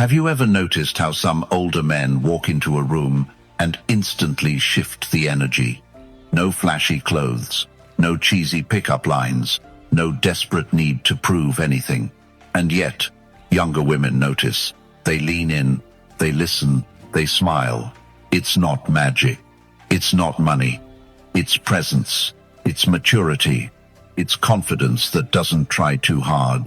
Have you ever noticed how some older men walk into a room and instantly shift the energy? No flashy clothes, no cheesy pickup lines, no desperate need to prove anything. And yet, younger women notice. They lean in, they listen, they smile. It's not magic. It's not money. It's presence. It's maturity. It's confidence that doesn't try too hard.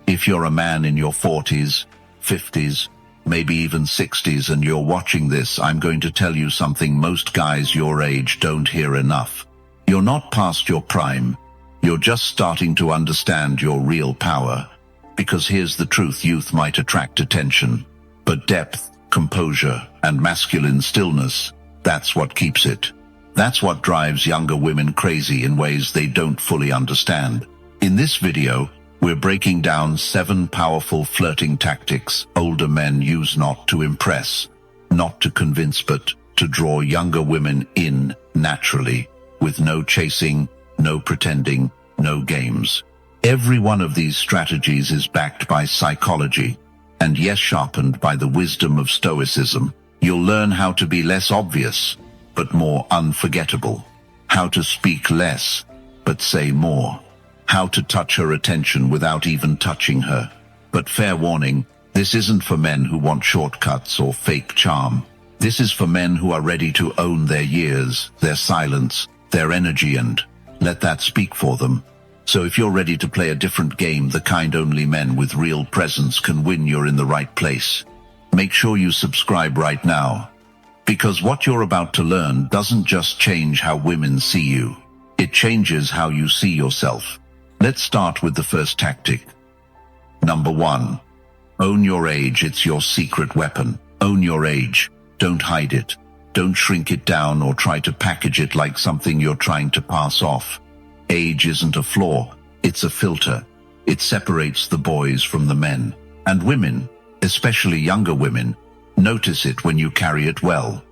If you're a man in your 40s, 50s, maybe even 60s and you're watching this, I'm going to tell you something most guys your age don't hear enough. You're not past your prime. You're just starting to understand your real power. Because here's the truth: youth might attract attention, but depth, composure, and masculine stillness, that's what keeps it. That's what drives younger women crazy in ways they don't fully understand. In this video, we're breaking down 7 powerful flirting tactics older men use not to impress, not to convince, but to draw younger women in naturally, with no chasing, no pretending, no games. Every one of these strategies is backed by psychology, and yes, sharpened by the wisdom of Stoicism. You'll learn how to be less obvious, but more unforgettable. How to speak less, but say more. How to touch her attention without even touching her. But fair warning, this isn't for men who want shortcuts or fake charm. This is for men who are ready to own their years, their silence, their energy, and let that speak for them. So if you're ready to play a different game, the kind only men with real presence can win, you're in the right place. Make sure you subscribe right now, because what you're about to learn doesn't just change how women see you. It changes how you see yourself. Let's start with the first tactic. Number 1. Own your age. It's your secret weapon. Own your age. Don't hide it. Don't shrink it down or try to package it like something you're trying to pass off. Age isn't a flaw. It's a filter. It separates the boys from the men. And women, especially younger women, notice it when you carry it well.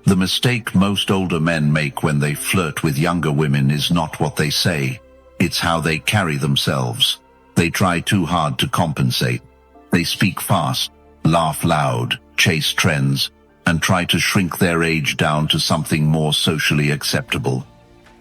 The mistake most older men make when they flirt with younger women is not what they say. It's how they carry themselves. They try too hard to compensate. They speak fast, laugh loud, chase trends, and try to shrink their age down to something more socially acceptable.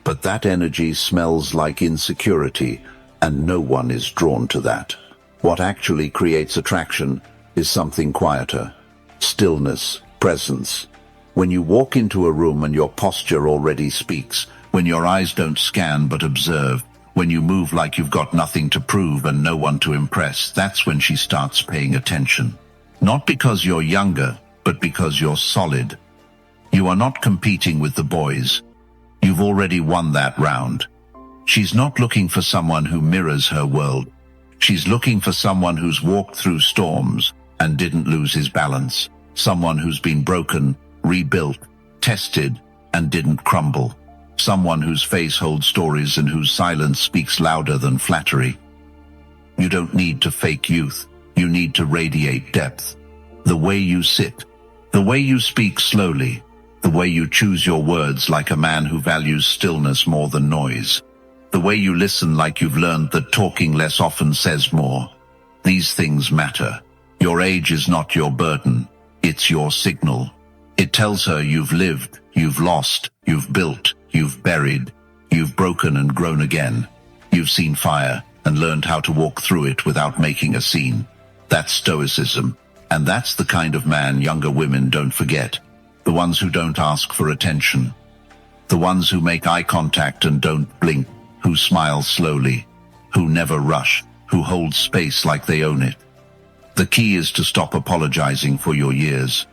But that energy smells like insecurity, and no one is drawn to that. What actually creates attraction is something quieter. Stillness, presence. When you walk into a room and your posture already speaks, when your eyes don't scan but observe, when you move like you've got nothing to prove and no one to impress, that's when she starts paying attention. Not because you're younger, but because you're solid. You are not competing with the boys. You've already won that round. She's not looking for someone who mirrors her world. She's looking for someone who's walked through storms and didn't lose his balance. Someone who's been broken, rebuilt, tested, and didn't crumble. Someone whose face holds stories and whose silence speaks louder than flattery. You don't need to fake youth. You need to radiate depth. The way you sit, the way you speak slowly, the way you choose your words like a man who values stillness more than noise. The way you listen like you've learned that talking less often says more. These things matter. Your age is not your burden. It's your signal. It tells her you've lived, you've lost, you've built, you've buried, you've broken and grown again. You've seen fire and learned how to walk through it without making a scene. That's Stoicism. And that's the kind of man younger women don't forget. The ones who don't ask for attention. The ones who make eye contact and don't blink. Who smile slowly. Who never rush. Who hold space like they own it. The key is to stop apologizing for your years.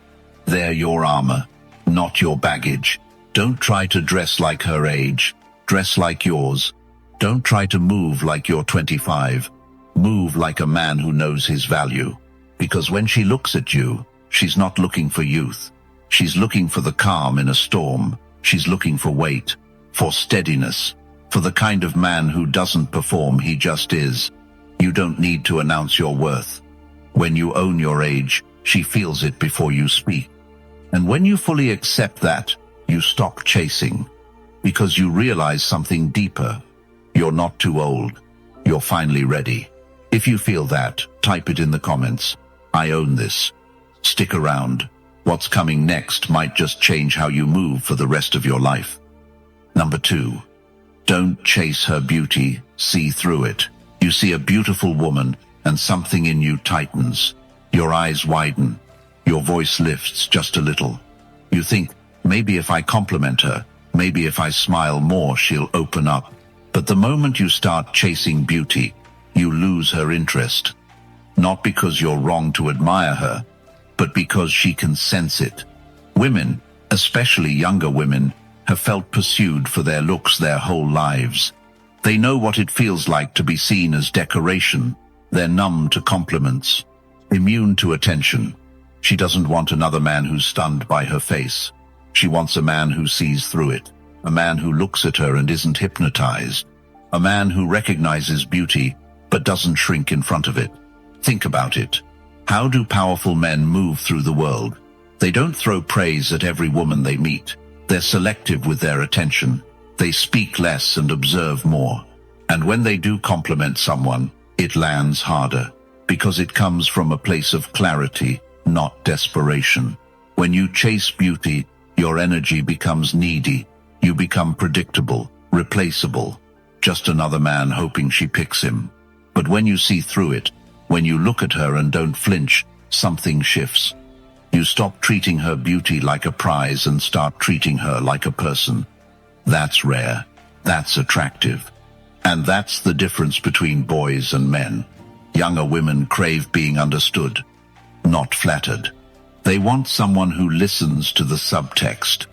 They're your armor, not your baggage. Don't try to dress like her age. Dress like yours. Don't try to move like you're 25. Move like a man who knows his value. Because when she looks at you, she's not looking for youth. She's looking for the calm in a storm. She's looking for weight, for steadiness, for the kind of man who doesn't perform, he just is. You don't need to announce your worth. When you own your age, she feels it before you speak. And when you fully accept that, you stop chasing. Because you realize something deeper. You're not too old. You're finally ready. If you feel that, type it in the comments. I own this. Stick around. What's coming next might just change how you move for the rest of your life. Number 2. Don't chase her beauty, see through it. You see a beautiful woman and something in you tightens. Your eyes widen. Your voice lifts just a little. You think, maybe if I compliment her, maybe if I smile more, she'll open up. But the moment you start chasing beauty, you lose her interest. Not because you're wrong to admire her, but because she can sense it. Women, especially younger women, have felt pursued for their looks their whole lives. They know what it feels like to be seen as decoration. They're numb to compliments, immune to attention. She doesn't want another man who's stunned by her face. She wants a man who sees through it, a man who looks at her and isn't hypnotized, a man who recognizes beauty but doesn't shrink in front of it. Think about it. How do powerful men move through the world? They don't throw praise at every woman they meet. They're selective with their attention. They speak less and observe more. And when they do compliment someone, it lands harder, because it comes from a place of clarity, not desperation. When you chase beauty, your energy becomes needy. You become predictable, replaceable, just another man hoping she picks him. But when you see through it, when you look at her and don't flinch, something shifts. You stop treating her beauty like a prize and start treating her like a person. That's rare. That's attractive. And that's the difference between boys and men. Younger women crave being understood, not flattered. They want someone who listens to the subtext,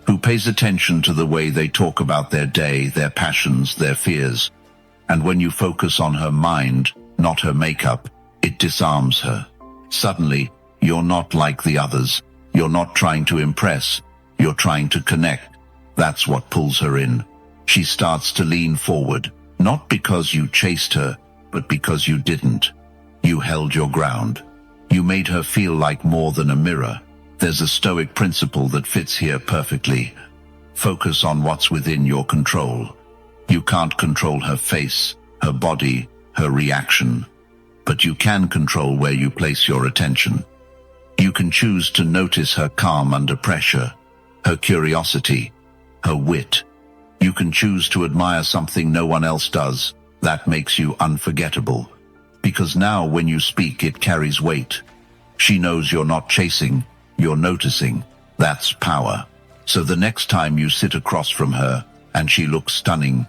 who pays attention to the way they talk about their day, their passions, their fears. And when you focus on her mind, not her makeup, it disarms her. Suddenly, you're not like the others. You're not trying to impress. You're trying to connect. That's what pulls her in. She starts to lean forward, not because you chased her, but because you didn't. You held your ground. You made her feel like more than a mirror. There's a Stoic principle that fits here perfectly. Focus on what's within your control. You can't control her face, her body, her reaction, but you can control where you place your attention. You can choose to notice her calm under pressure, her curiosity, her wit. You can choose to admire something no one else does. That makes you unforgettable. Because now when you speak, it carries weight. She knows you're not chasing, you're noticing. That's power. So the next time you sit across from her and she looks stunning,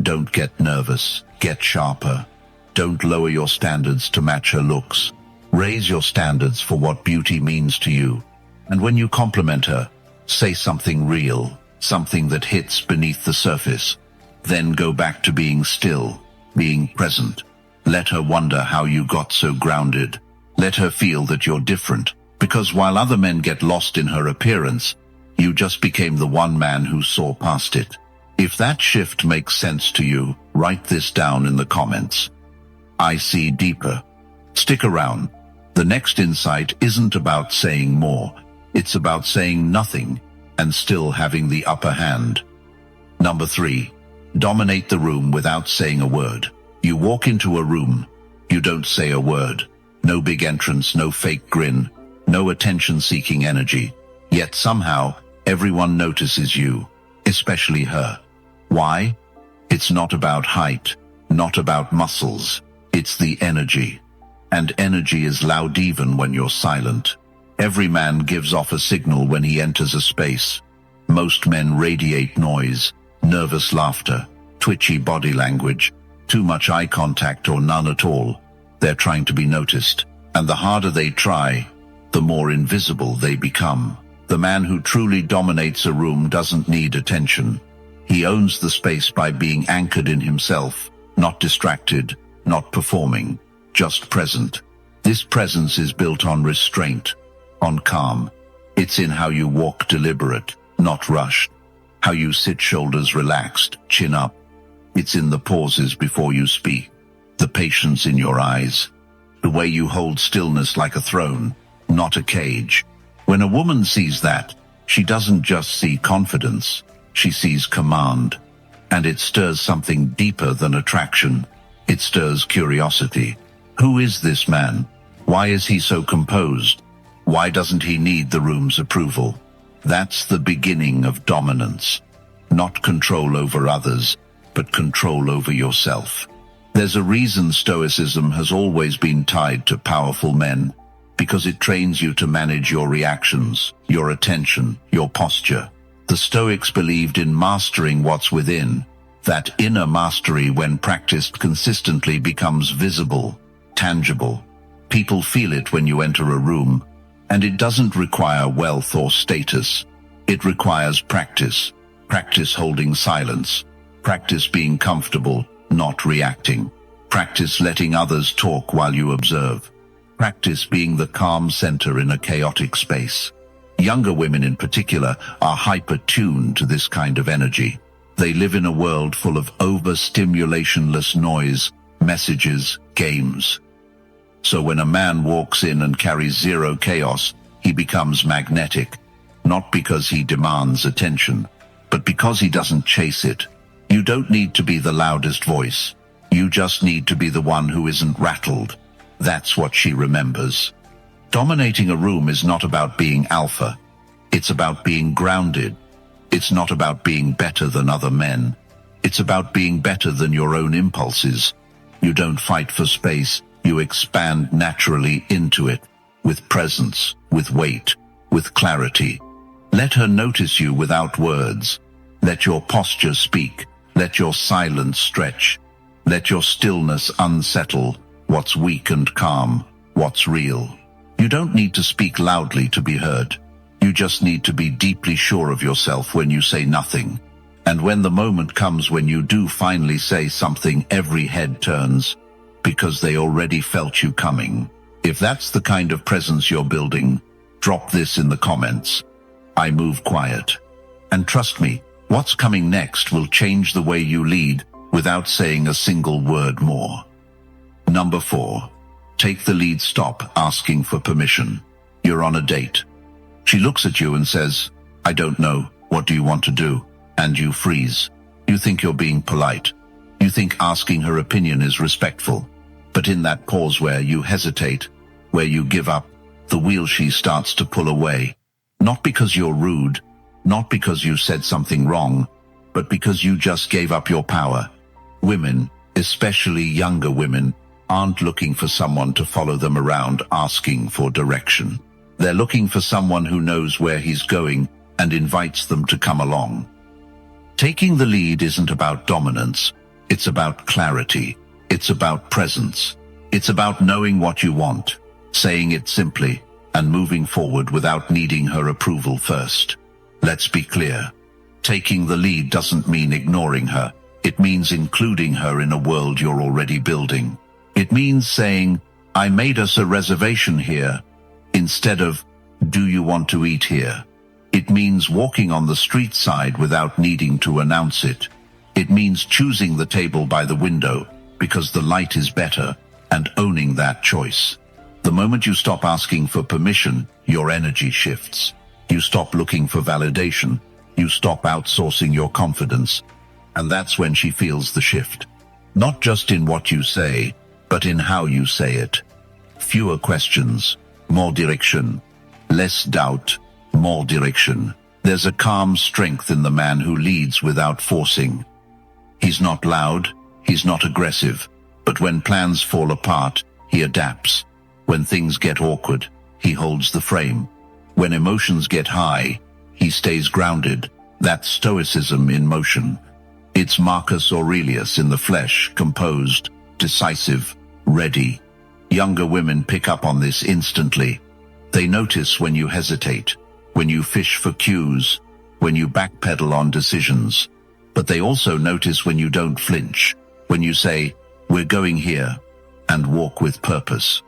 don't get nervous, get sharper. Don't lower your standards to match her looks. Raise your standards for what beauty means to you. And when you compliment her, say something real, something that hits beneath the surface. Then go back to being still, being present. Let her wonder how you got so grounded. Let her feel that you're different, because while other men get lost in her appearance, you just became the one man who saw past it. If that shift makes sense to you, write this down in the comments. I see deeper. Stick around. The next insight isn't about saying more. It's about saying nothing and still having the upper hand. Number 3. Dominate the room without saying a word. You walk into a room. You don't say a word. No big entrance, no fake grin, no attention-seeking energy. Yet somehow, everyone notices you, especially her. Why? It's not about height, not about muscles. It's the energy. And energy is loud even when you're silent. Every man gives off a signal when he enters a space. Most men radiate noise, nervous laughter, twitchy body language, too much eye contact or none at all. They're trying to be noticed. And the harder they try, the more invisible they become. The man who truly dominates a room doesn't need attention. He owns the space by being anchored in himself, not distracted, not performing, just present. This presence is built on restraint, on calm. It's in how you walk deliberate, not rushed. How you sit shoulders relaxed, chin up. It's in the pauses before you speak, the patience in your eyes, the way you hold stillness like a throne, not a cage. When a woman sees that, she doesn't just see confidence, she sees command. And it stirs something deeper than attraction. It stirs curiosity. Who is this man? Why is he so composed? Why doesn't he need the room's approval? That's the beginning of dominance. Not control over others, but control over yourself. There's a reason Stoicism has always been tied to powerful men, because it trains you to manage your reactions, your attention, your posture. The Stoics believed in mastering what's within. That inner mastery, when practiced consistently, becomes visible, tangible. People feel it when you enter a room, and it doesn't require wealth or status. It requires practice. Practice holding silence. Practice being comfortable, not reacting. Practice letting others talk while you observe. Practice being the calm center in a chaotic space. Younger women in particular are hyper-tuned to this kind of energy. They live in a world full of overstimulationless noise, messages, games. So when a man walks in and carries zero chaos, he becomes magnetic, not because he demands attention, but because he doesn't chase it. You don't need to be the loudest voice. You just need to be the one who isn't rattled. That's what she remembers. Dominating a room is not about being alpha. It's about being grounded. It's not about being better than other men. It's about being better than your own impulses. You don't fight for space. You expand naturally into it, with presence, with weight, with clarity. Let her notice you without words. Let your posture speak. Let your silence stretch. Let your stillness unsettle what's weak and calm, what's real. You don't need to speak loudly to be heard. You just need to be deeply sure of yourself when you say nothing. And when the moment comes when you do finally say something, every head turns, because they already felt you coming. If that's the kind of presence you're building, drop this in the comments. I move quiet. And trust me, what's coming next will change the way you lead without saying a single word more. Number 4. Take the lead. Stop asking for permission. You're on a date. She looks at you and says, "I don't know, what do you want to do?" And you freeze. You think you're being polite. You think asking her opinion is respectful. But in that pause where you hesitate, where you give up, the wheel she starts to pull away. Not because you're rude, not because you said something wrong, but because you just gave up your power. Women, especially younger women, aren't looking for someone to follow them around asking for direction. They're looking for someone who knows where he's going and invites them to come along. Taking the lead isn't about dominance. It's about clarity. It's about presence. It's about knowing what you want, saying it simply, and moving forward without needing her approval first. Let's be clear. Taking the lead doesn't mean ignoring her. It means including her in a world you're already building. It means saying, "I made us a reservation here," instead of, "Do you want to eat here?" It means walking on the street side without needing to announce it. It means choosing the table by the window because the light is better, and owning that choice. The moment you stop asking for permission, your energy shifts. You stop looking for validation. You stop outsourcing your confidence. And that's when she feels the shift. Not just in what you say, but in how you say it. Fewer questions, more direction. Less doubt, more direction. There's a calm strength in the man who leads without forcing. He's not loud, he's not aggressive, but when plans fall apart, he adapts. When things get awkward, he holds the frame. When emotions get high, he stays grounded. That's Stoicism in motion. It's Marcus Aurelius in the flesh, composed, decisive, ready. Younger women pick up on this instantly. They notice when you hesitate, when you fish for cues, when you backpedal on decisions. But they also notice when you don't flinch, when you say, "We're going here," and walk with purpose.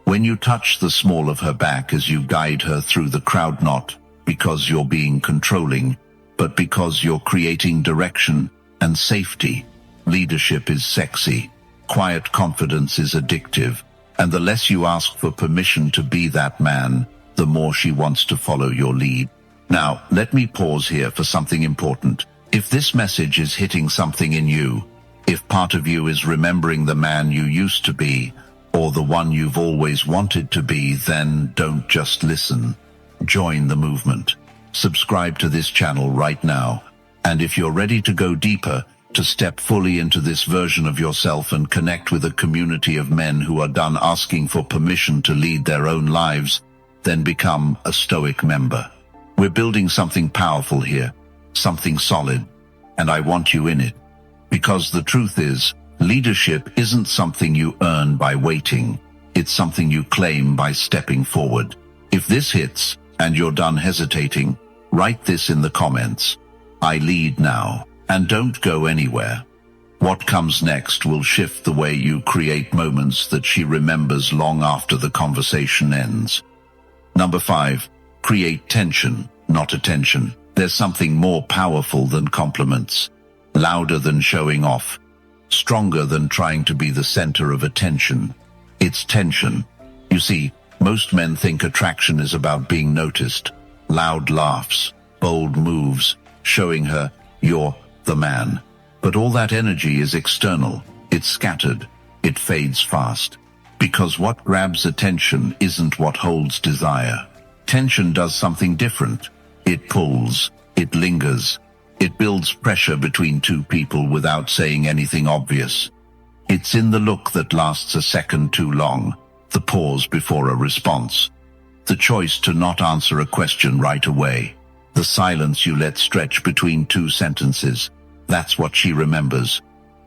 When you touch the small of her back as you guide her through the crowd, not because you're being controlling, but because you're creating direction and safety. Leadership is sexy. Quiet confidence is addictive. And the less you ask for permission to be that man, the more she wants to follow your lead. Now, let me pause here for something important. If this message is hitting something in you, if part of you is remembering the man you used to be, or the one you've always wanted to be, then don't just listen. Join the movement. Subscribe to this channel right now. And if you're ready to go deeper, to step fully into this version of yourself and connect with a community of men who are done asking for permission to lead their own lives, then become a Stoic member. We're building something powerful here, something solid, and I want you in it. Because the truth is, leadership isn't something you earn by waiting. It's something you claim by stepping forward. If this hits, and you're done hesitating, write this in the comments. I lead now. And don't go anywhere. What comes next will shift the way you create moments that she remembers long after the conversation ends. Number 5, create tension, not attention. There's something more powerful than compliments, louder than showing off, stronger than trying to be the center of attention. It's tension. You see, most men think attraction is about being noticed, loud laughs, bold moves, showing her you're the man. But all that energy is external. It's scattered. It fades fast. Because what grabs attention isn't what holds desire. Tension does something different. It pulls. It lingers. It builds pressure between two people without saying anything obvious. It's in the look that lasts a second too long, the pause before a response, the choice to not answer a question right away, the silence you let stretch between two sentences. That's what she remembers.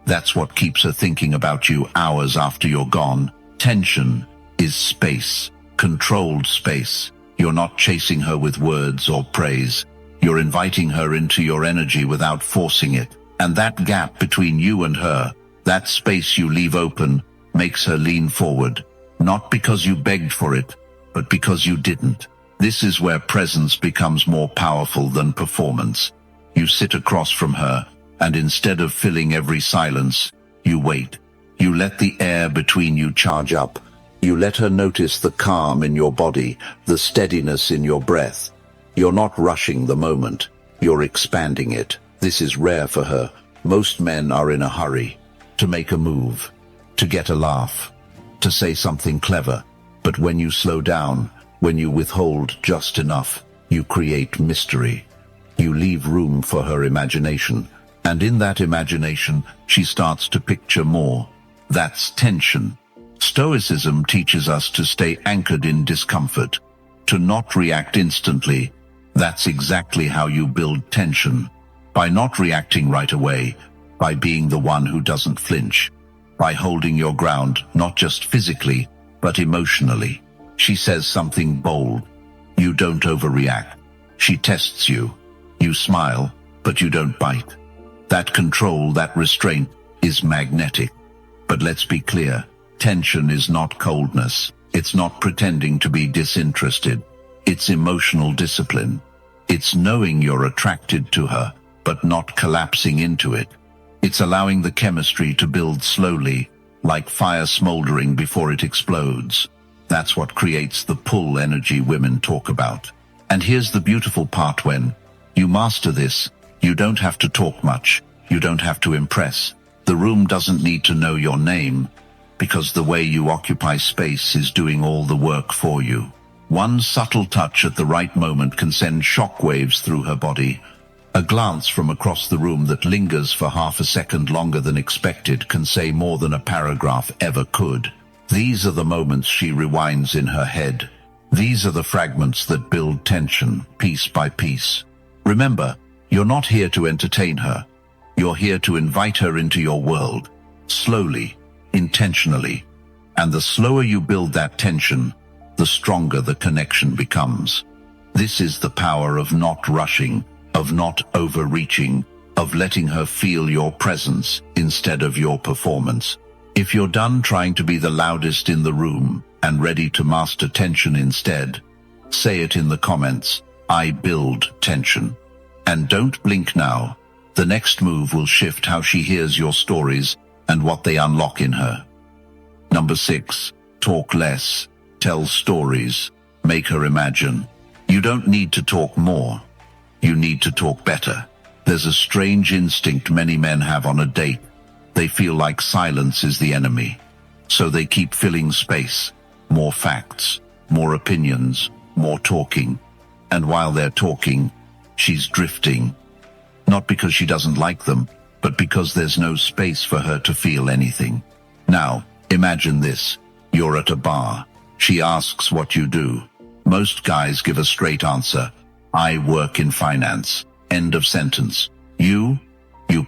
That's what keeps her thinking about you hours after you're gone. Tension is space, controlled space. You're not chasing her with words or praise. You're inviting her into your energy without forcing it. And that gap between you and her, that space you leave open, makes her lean forward. Not because you begged for it, but because you didn't. This is where presence becomes more powerful than performance. You sit across from her, and instead of filling every silence, you wait. You let the air between you charge up. You let her notice the calm in your body, the steadiness in your breath. You're not rushing the moment. You're expanding it. This is rare for her. Most men are in a hurry. To make a move. To get a laugh. To say something clever. But when you slow down, when you withhold just enough, you create mystery. You leave room for her imagination. And in that imagination, she starts to picture more. That's tension. Stoicism teaches us to stay anchored in discomfort, to not react instantly. That's exactly how you build tension. By not reacting right away, by being the one who doesn't flinch, by holding your ground, not just physically, but emotionally. She says something bold. You don't overreact. She tests you. You smile, but you don't bite. That control, that restraint, is magnetic. But let's be clear, tension is not coldness. It's not pretending to be disinterested. It's emotional discipline. It's knowing you're attracted to her, but not collapsing into it. It's allowing the chemistry to build slowly, like fire smoldering before it explodes. That's what creates the pull energy women talk about. And here's the beautiful part: when you master this, you don't have to talk much. You don't have to impress. The room doesn't need to know your name, because the way you occupy space is doing all the work for you. One subtle touch at the right moment can send shockwaves through her body. A glance from across the room that lingers for half a second longer than expected can say more than a paragraph ever could. These are the moments she rewinds in her head. These are the fragments that build tension, piece by piece. Remember, you're not here to entertain her. You're here to invite her into your world, slowly, intentionally. And the slower you build that tension, the stronger the connection becomes. This is the power of not rushing, of not overreaching, of letting her feel your presence instead of your performance. If you're done trying to be the loudest in the room and ready to master tension instead, say it in the comments. I build tension. And don't blink now. The next move will shift how she hears your stories and what they unlock in her. Number 6, talk less, tell stories, make her imagine. You don't need to talk more. You need to talk better. There's a strange instinct many men have on a date. They feel like silence is the enemy. So they keep filling space, more facts, more opinions, more talking. And while they're talking, she's drifting. Not because she doesn't like them, but because there's no space for her to feel anything. Now, imagine this. You're at a bar. She asks what you do. Most guys give a straight answer. I work in finance. End of sentence. You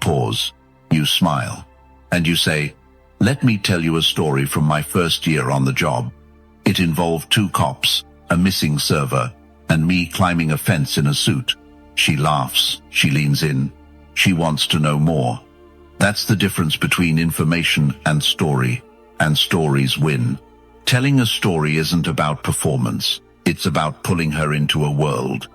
pause. You smile. And you say, let me tell you a story from my first year on the job. It involved 2 cops, a missing server, and me climbing a fence in a suit. She laughs. She leans in. She wants to know more. That's the difference between information and story. And stories win. Telling a story isn't about performance. It's about pulling her into a world.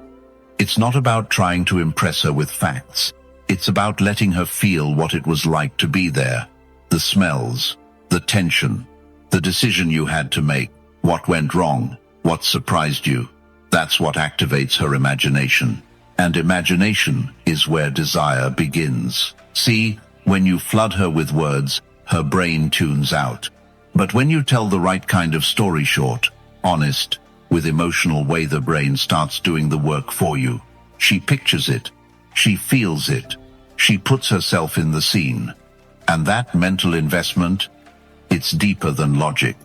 It's not about trying to impress her with facts. It's about letting her feel what it was like to be there. The smells, the tension, the decision you had to make, what went wrong, what surprised you. That's what activates her imagination. And imagination is where desire begins. See, when you flood her with words, her brain tunes out. But when you tell the right kind of story, short, honest, with emotional way, the brain starts doing the work for you. She pictures it. She feels it. She puts herself in the scene. And that mental investment, it's deeper than logic.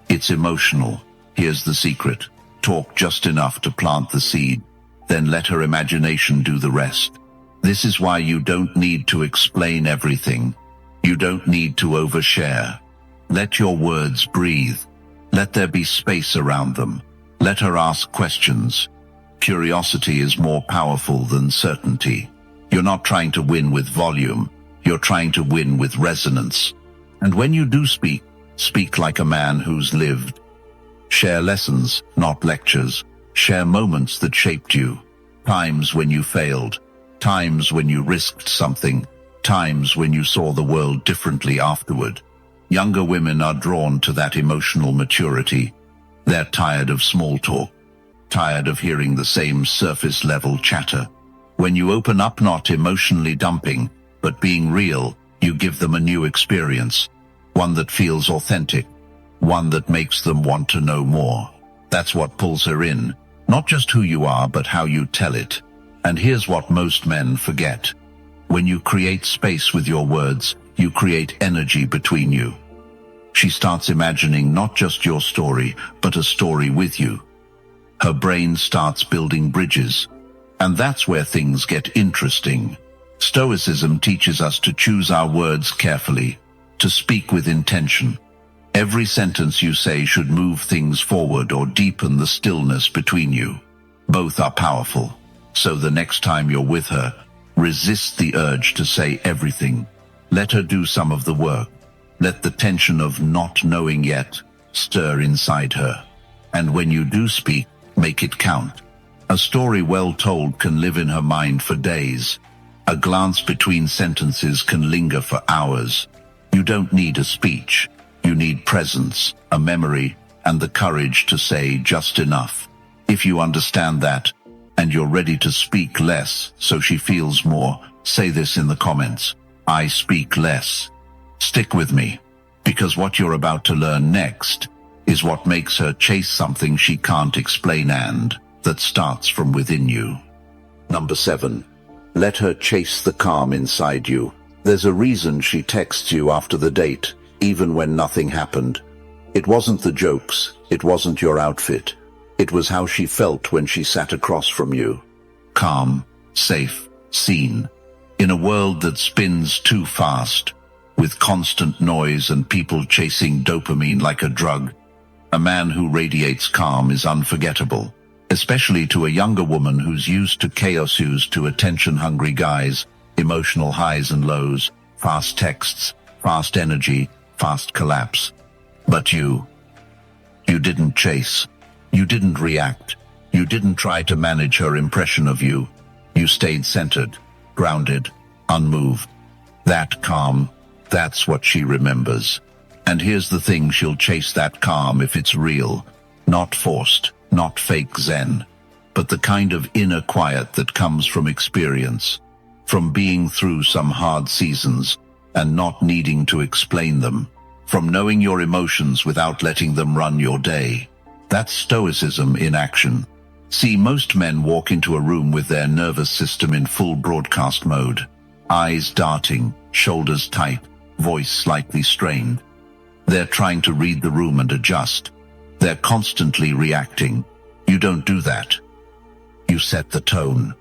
It's emotional. Here's the secret. Talk just enough to plant the seed. Then let her imagination do the rest. This is why you don't need to explain everything. You don't need to overshare. Let your words breathe. Let there be space around them. Let her ask questions. Curiosity is more powerful than certainty. You're not trying to win with volume. You're trying to win with resonance. And when you do speak, speak like a man who's lived. Share lessons, not lectures. Share moments that shaped you. Times when you failed. Times when you risked something. Times when you saw the world differently afterward. Younger women are drawn to that emotional maturity. They're tired of small talk. Tired of hearing the same surface-level chatter. When you open up, not emotionally dumping, but being real, you give them a new experience. One that feels authentic. One that makes them want to know more. That's what pulls her in. Not just who you are, but how you tell it. And here's what most men forget. When you create space with your words, you create energy between you. She starts imagining not just your story, but a story with you. Her brain starts building bridges. And that's where things get interesting. Stoicism teaches us to choose our words carefully, to speak with intention. Every sentence you say should move things forward or deepen the stillness between you. Both are powerful. So the next time you're with her, resist the urge to say everything. Let her do some of the work. Let the tension of not knowing yet stir inside her. And when you do speak, make it count. A story well told can live in her mind for days. A glance between sentences can linger for hours. You don't need a speech. You need presence, a memory, and the courage to say just enough. If you understand that, and you're ready to speak less so she feels more, say this in the comments. I speak less. Stick with me, because what you're about to learn next is what makes her chase something she can't explain and that starts from within you. Number 7. Let her chase the calm inside you. There's a reason she texts you after the date, even when nothing happened. It wasn't the jokes, it wasn't your outfit. It was how she felt when she sat across from you. Calm, safe, seen. In a world that spins too fast, with constant noise and people chasing dopamine like a drug, a man who radiates calm is unforgettable, especially to a younger woman who's used to chaos, used to attention-hungry guys, emotional highs and lows, fast texts, fast energy, fast collapse. But you didn't chase. You didn't react. You didn't try to manage her impression of you. You stayed centered, grounded, unmoved. That calm, that's what she remembers. And here's the thing, she'll chase that calm if it's real, not forced, not fake zen, but the kind of inner quiet that comes from experience, from being through some hard seasons and not needing to explain them. from knowing your emotions without letting them run your day. That's Stoicism in action. See, most men walk into a room with their nervous system in full broadcast mode. Eyes darting, shoulders tight, voice slightly strained. They're trying to read the room and adjust. They're constantly reacting. You don't do that. You set the tone.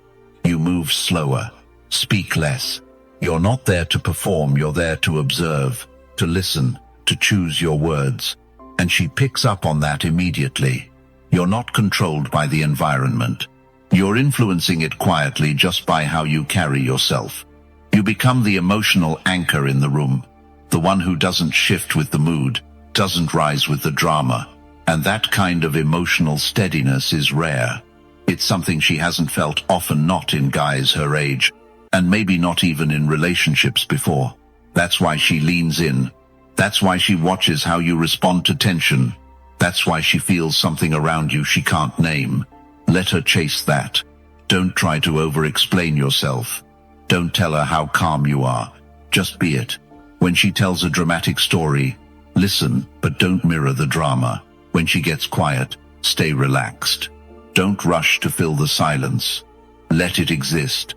You move slower. Speak less. You're not there to perform, you're there to observe, to listen, to choose your words. And she picks up on that immediately. You're not controlled by the environment. You're influencing it quietly just by how you carry yourself. You become the emotional anchor in the room, the one who doesn't shift with the mood, doesn't rise with the drama. And that kind of emotional steadiness is rare. It's something she hasn't felt, often not in guys her age, and maybe not even in relationships before. That's why she leans in. That's why she watches how you respond to tension. That's why she feels something around you she can't name. Let her chase that. Don't try to over-explain yourself. Don't tell her how calm you are. Just be it. When she tells a dramatic story, listen, but don't mirror the drama. When she gets quiet, stay relaxed. Don't rush to fill the silence. Let it exist.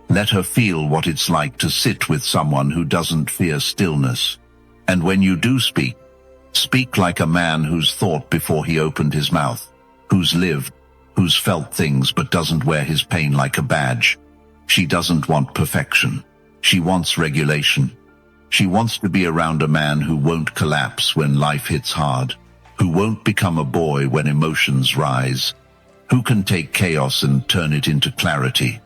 Let her feel what it's like to sit with someone who doesn't fear stillness. And when you do speak, speak like a man who's thought before he opened his mouth, who's lived, who's felt things but doesn't wear his pain like a badge. She doesn't want perfection. She wants regulation. She wants to be around a man who won't collapse when life hits hard, who won't become a boy when emotions rise, who can take chaos and turn it into clarity.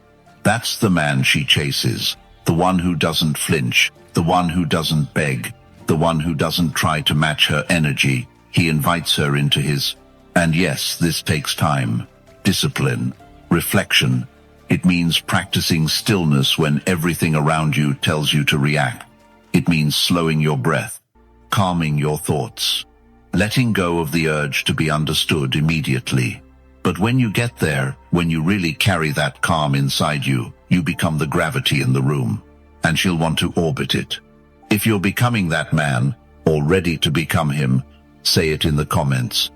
That's the man she chases, the one who doesn't flinch, the one who doesn't beg, the one who doesn't try to match her energy. He invites her into his. And yes, this takes time, discipline, reflection. It means practicing stillness when everything around you tells you to react. It means slowing your breath, calming your thoughts, letting go of the urge to be understood immediately. But when you get there, when you really carry that calm inside you, you become the gravity in the room, and she'll want to orbit it. If you're becoming that man, or ready to become him, say it in the comments.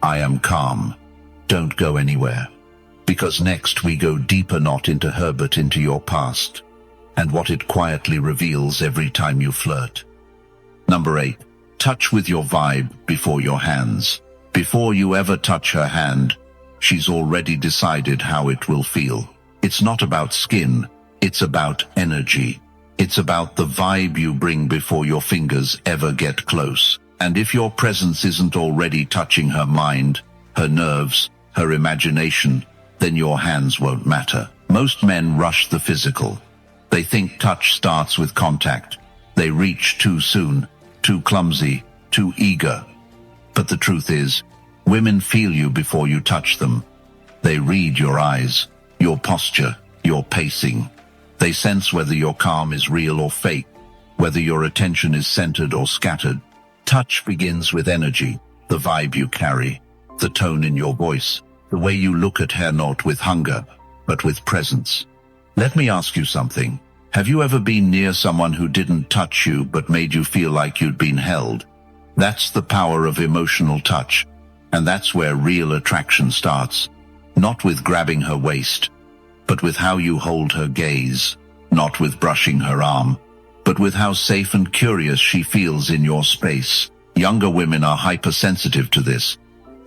I am calm. Don't go anywhere. Because next we go deeper, not into her but into your past, and what it quietly reveals every time you flirt. Number 8. Touch with your vibe before your hands. Before you ever touch her hand, she's already decided how it will feel. It's not about skin, it's about energy. It's about the vibe you bring before your fingers ever get close. And if your presence isn't already touching her mind, her nerves, her imagination, then your hands won't matter. Most men rush the physical. They think touch starts with contact. They reach too soon, too clumsy, too eager. But the truth is, women feel you before you touch them. They read your eyes, your posture, your pacing. They sense whether your calm is real or fake, whether your attention is centered or scattered. Touch begins with energy, the vibe you carry, the tone in your voice, the way you look at her, not with hunger, but with presence. Let me ask you something. Have you ever been near someone who didn't touch you but made you feel like you'd been held? That's the power of emotional touch, and that's where real attraction starts. Not with grabbing her waist, but with how you hold her gaze, not with brushing her arm, but with how safe and curious she feels in your space. Younger women are hypersensitive to this.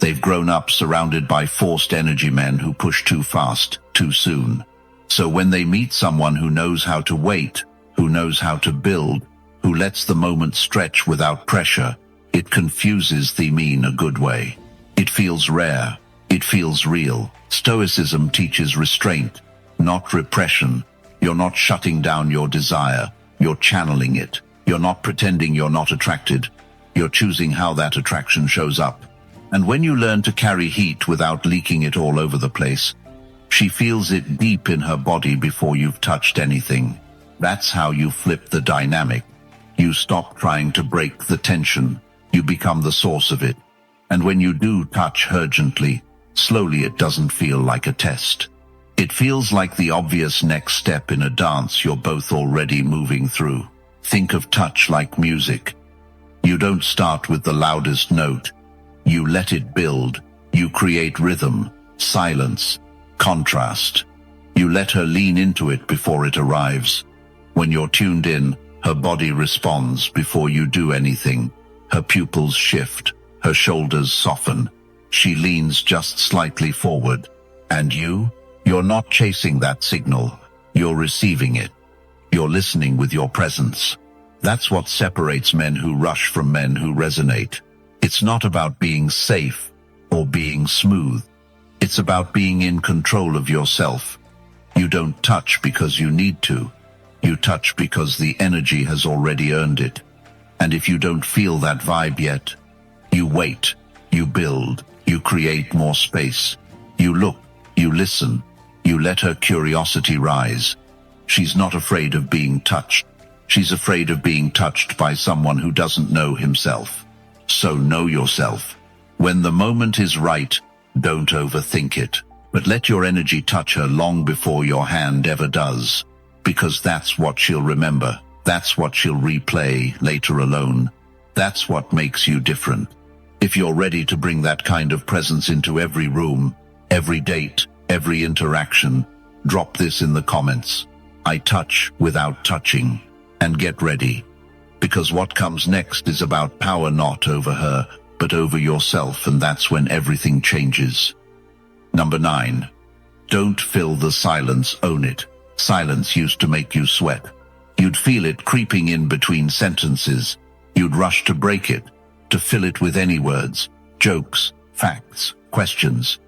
They've grown up surrounded by forced energy men who push too fast, too soon. So when they meet someone who knows how to wait, who knows how to build, who lets the moment stretch without pressure, it confuses them in a good way. It feels rare. It feels real. Stoicism teaches restraint, not repression. You're not shutting down your desire. You're channeling it. You're not pretending you're not attracted. You're choosing how that attraction shows up. And when you learn to carry heat without leaking it all over the place, she feels it deep in her body before you've touched anything. That's how you flip the dynamic. You stop trying to break the tension. You become the source of it. And when you do touch urgently, slowly, it doesn't feel like a test. It feels like the obvious next step in a dance you're both already moving through. Think of touch like music. You don't start with the loudest note. You let it build. You create rhythm, silence, contrast. You let her lean into it before it arrives. When you're tuned in, her body responds before you do anything. Her pupils shift, her shoulders soften. She leans just slightly forward. And you're not chasing that signal. You're receiving it. You're listening with your presence. That's what separates men who rush from men who resonate. It's not about being safe or being smooth. It's about being in control of yourself. You don't touch because you need to. You touch because the energy has already earned it. And if you don't feel that vibe yet, you wait, you build, you create more space. You look, you listen, you let her curiosity rise. She's not afraid of being touched. She's afraid of being touched by someone who doesn't know himself. So know yourself. When the moment is right, don't overthink it, but let your energy touch her long before your hand ever does. Because that's what she'll remember. That's what she'll replay later alone. That's what makes you different. If you're ready to bring that kind of presence into every room, every date, every interaction, drop this in the comments. I touch without touching. And get ready. Because what comes next is about power, not over her, but over yourself, and that's when everything changes. Number 9. Don't fill the silence, own it. Silence used to make you sweat. You'd feel it creeping in between sentences. You'd rush to break it, to fill it with any words, jokes, facts, questions.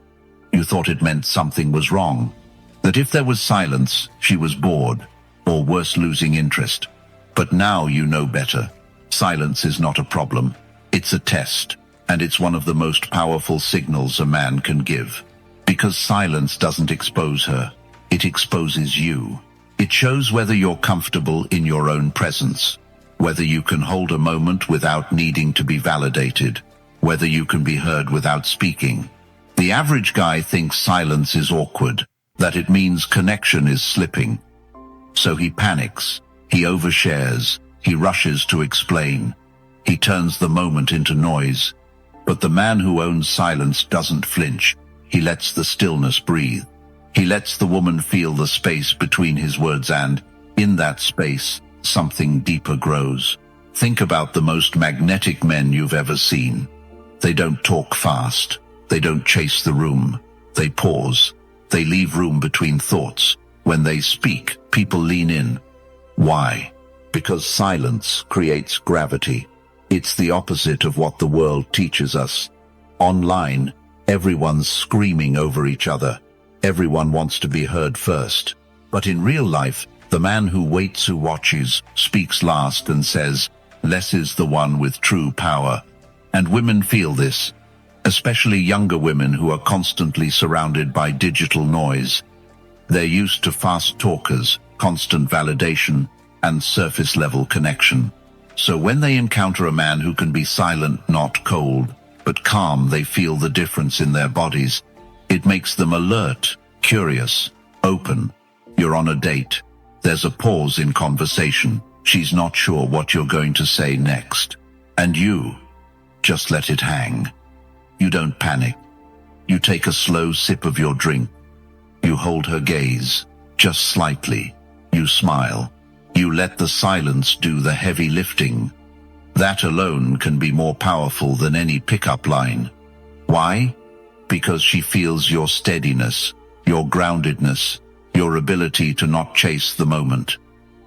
You thought it meant something was wrong. That if there was silence, she was bored, or worse, losing interest. But now you know better. Silence is not a problem. It's a test, and it's one of the most powerful signals a man can give. Because silence doesn't expose her. It exposes you. It shows whether you're comfortable in your own presence, whether you can hold a moment without needing to be validated, whether you can be heard without speaking. The average guy thinks silence is awkward, that it means connection is slipping. So he panics, he overshares, he rushes to explain, he turns the moment into noise. But the man who owns silence doesn't flinch. He lets the stillness breathe. He lets the woman feel the space between his words, and, in that space, something deeper grows. Think about the most magnetic men you've ever seen. They don't talk fast. They don't chase the room. They pause. They leave room between thoughts. When they speak, people lean in. Why? Because silence creates gravity. It's the opposite of what the world teaches us. Online, everyone's screaming over each other. Everyone wants to be heard first. But in real life, the man who waits, who watches, speaks last and says, less is the one with true power. And women feel this, especially younger women who are constantly surrounded by digital noise. They're used to fast talkers, constant validation, and surface-level connection. So when they encounter a man who can be silent, not cold, but calm, they feel the difference in their bodies. It makes them alert, curious, open. You're on a date. There's a pause in conversation. She's not sure what you're going to say next. And you just let it hang. You don't panic. You take a slow sip of your drink. You hold her gaze, just slightly. You smile. You let the silence do the heavy lifting. That alone can be more powerful than any pickup line. Why? Because she feels your steadiness, your groundedness, your ability to not chase the moment.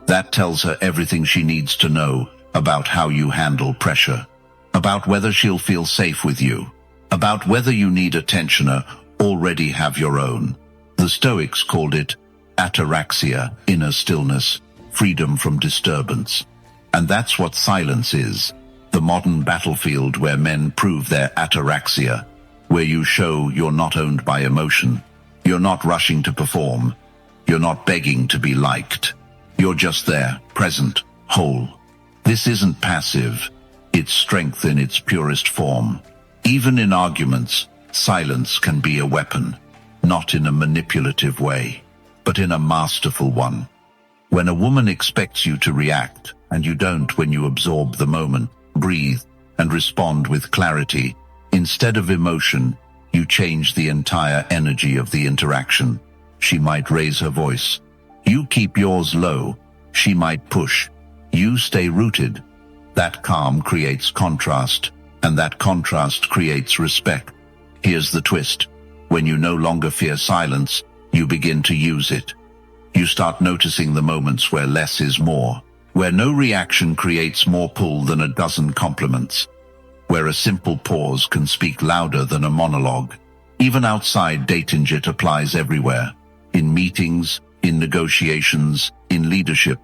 That tells her everything she needs to know about how you handle pressure, about whether she'll feel safe with you, about whether you need attention or already have your own. The Stoics called it ataraxia, inner stillness, freedom from disturbance. And that's what silence is, the modern battlefield where men prove their ataraxia, where you show you're not owned by emotion. You're not rushing to perform. You're not begging to be liked. You're just there, present, whole. This isn't passive. It's strength in its purest form. Even in arguments, silence can be a weapon, not in a manipulative way, but in a masterful one. When a woman expects you to react, and you don't, when you absorb the moment, breathe, and respond with clarity. Instead of emotion, you change the entire energy of the interaction. She might raise her voice. You keep yours low. She might push. You stay rooted. That calm creates contrast, and that contrast creates respect. Here's the twist. When you no longer fear silence, you begin to use it. You start noticing the moments where less is more, where no reaction creates more pull than a dozen compliments, where a simple pause can speak louder than a monologue. Even outside dating, it applies everywhere. In meetings, in negotiations, in leadership.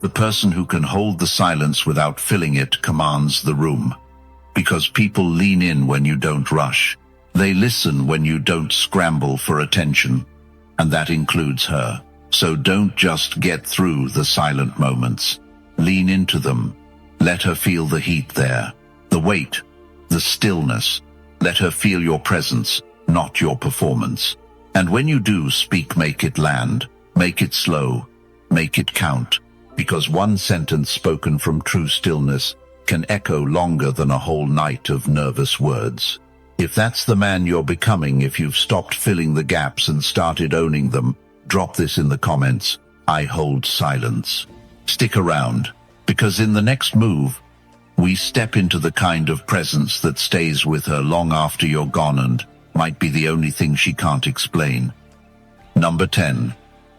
The person who can hold the silence without filling it commands the room. Because people lean in when you don't rush. They listen when you don't scramble for attention. And that includes her. So don't just get through the silent moments. Lean into them. Let her feel the heat there, the weight, the stillness. Let her feel your presence, not your performance. And when you do speak, make it land, make it slow, make it count. Because one sentence spoken from true stillness can echo longer than a whole night of nervous words. If that's the man you're becoming, if you've stopped filling the gaps and started owning them, drop this in the comments. I hold silence. Stick around, because in the next move, we step into the kind of presence that stays with her long after you're gone and might be the only thing she can't explain. Number 10.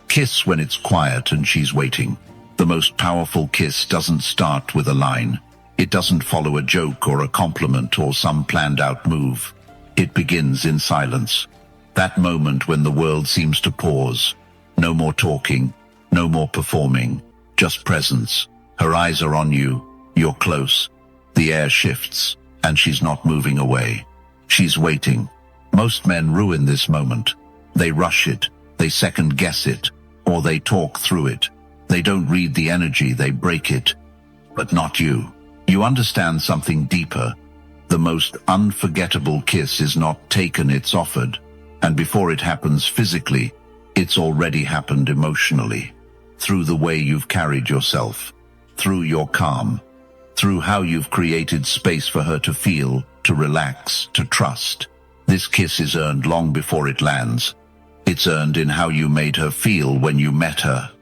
Kiss when it's quiet and she's waiting. The most powerful kiss doesn't start with a line. It doesn't follow a joke or a compliment or some planned-out move. It begins in silence. That moment when the world seems to pause. No more talking, no more performing, just presence. Her eyes are on you, you're close. The air shifts, and she's not moving away. She's waiting. Most men ruin this moment. They rush it, they second-guess it, or they talk through it. They don't read the energy, they break it. But not you. You understand something deeper. The most unforgettable kiss is not taken, it's offered. And before it happens physically, it's already happened emotionally. Through the way you've carried yourself. Through your calm. Through how you've created space for her to feel, to relax, to trust. This kiss is earned long before it lands. It's earned in how you made her feel when you met her.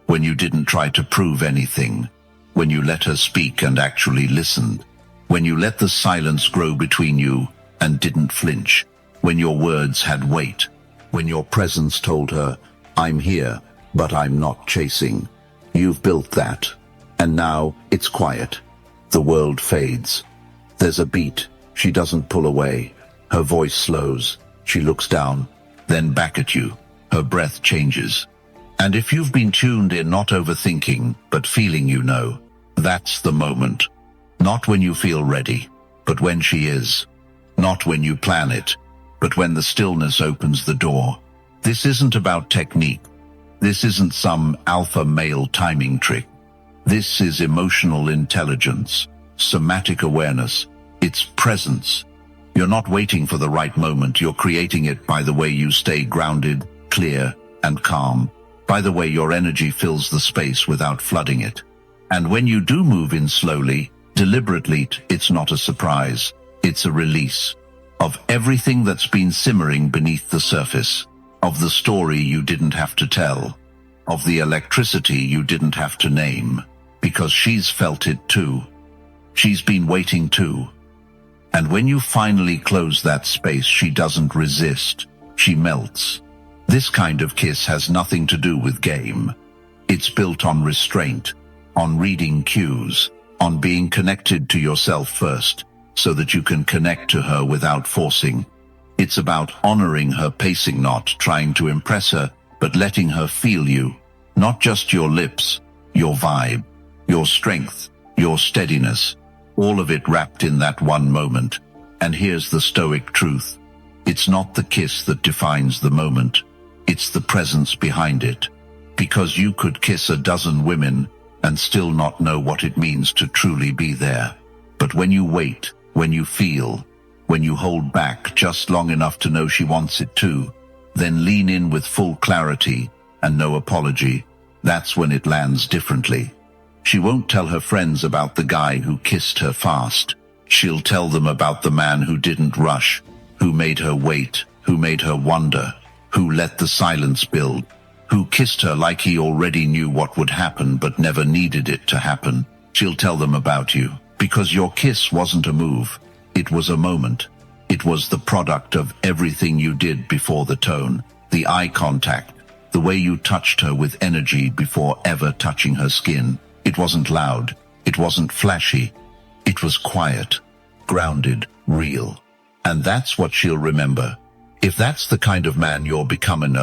When you didn't try to prove anything. When you let her speak and actually listened. When you let the silence grow between you and didn't flinch. When your words had weight. When your presence told her, I'm here, but I'm not chasing. You've built that. And now it's quiet. The world fades. There's a beat. She doesn't pull away. Her voice slows. She looks down, then back at you. Her breath changes. And if you've been tuned in, not overthinking, but feeling, you know, that's the moment. Not when you feel ready, but when she is. Not when you plan it, but when the stillness opens the door. This isn't about technique. This isn't some alpha male timing trick. This is emotional intelligence, somatic awareness. It's presence. You're not waiting for the right moment. You're creating it by the way you stay grounded, clear, and calm. By the way your energy fills the space without flooding it. And when you do move in slowly, deliberately, it's not a surprise. It's a release of everything that's been simmering beneath the surface, of the story you didn't have to tell, of the electricity you didn't have to name, because she's felt it too. She's been waiting too. And when you finally close that space, she doesn't resist. She melts. This kind of kiss has nothing to do with game. It's built on restraint, on reading cues, on being connected to yourself first, so that you can connect to her without forcing. It's about honoring her pacing, not trying to impress her, but letting her feel you. Not just your lips, your vibe, your strength, your steadiness, all of it wrapped in that one moment. And here's the Stoic truth. It's not the kiss that defines the moment. It's the presence behind it. Because you could kiss a dozen women and still not know what it means to truly be there. But when you wait, when you feel, when you hold back just long enough to know she wants it too, then lean in with full clarity and no apology, that's when it lands differently. She won't tell her friends about the guy who kissed her fast. She'll tell them about the man who didn't rush, who made her wait, who made her wonder, who let the silence build, who kissed her like he already knew what would happen but never needed it to happen. She'll tell them about you, because your kiss wasn't a move. It was a moment. It was the product of everything you did before the tone, the eye contact, the way you touched her with energy before ever touching her skin. It wasn't loud. It wasn't flashy. It was quiet, grounded, real. And that's what she'll remember. If that's the kind of man you're becoming,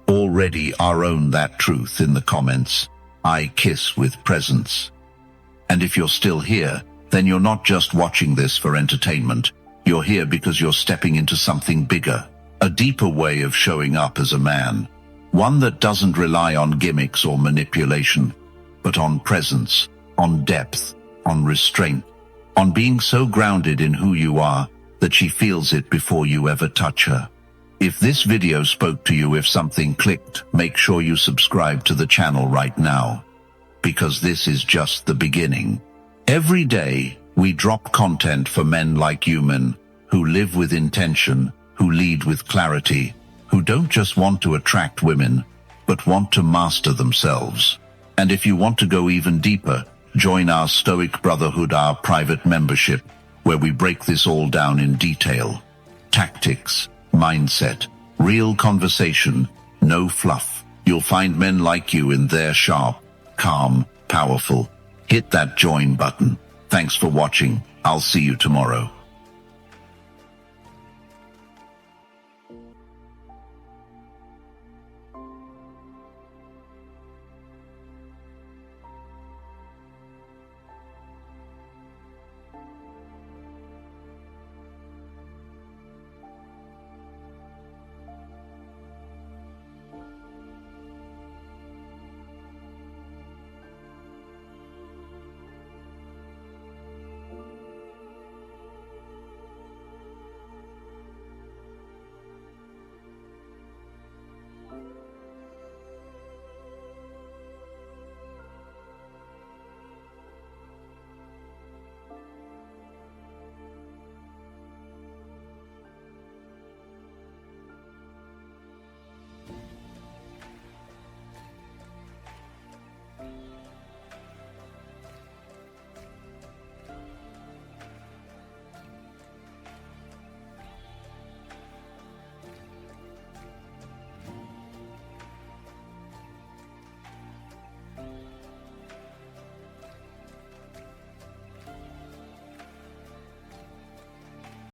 already own that truth in the comments. I kiss with presence. And if you're still here, then you're not just watching this for entertainment. You're here because you're stepping into something bigger, a deeper way of showing up as a man. One that doesn't rely on gimmicks or manipulation, but on presence, on depth, on restraint, on being so grounded in who you are that she feels it before you ever touch her. If this video spoke to you, if something clicked, make sure you subscribe to the channel right now, because this is just the beginning. Every day, we drop content for men like you, men who live with intention, who lead with clarity, who don't just want to attract women, but want to master themselves. And if you want to go even deeper, join our Stoic Brotherhood, our private membership, where we break this all down in detail. Tactics, mindset, real conversation, no fluff. You'll find men like you in there, sharp, calm, powerful. Hit that join button. Thanks for watching. I'll see you tomorrow.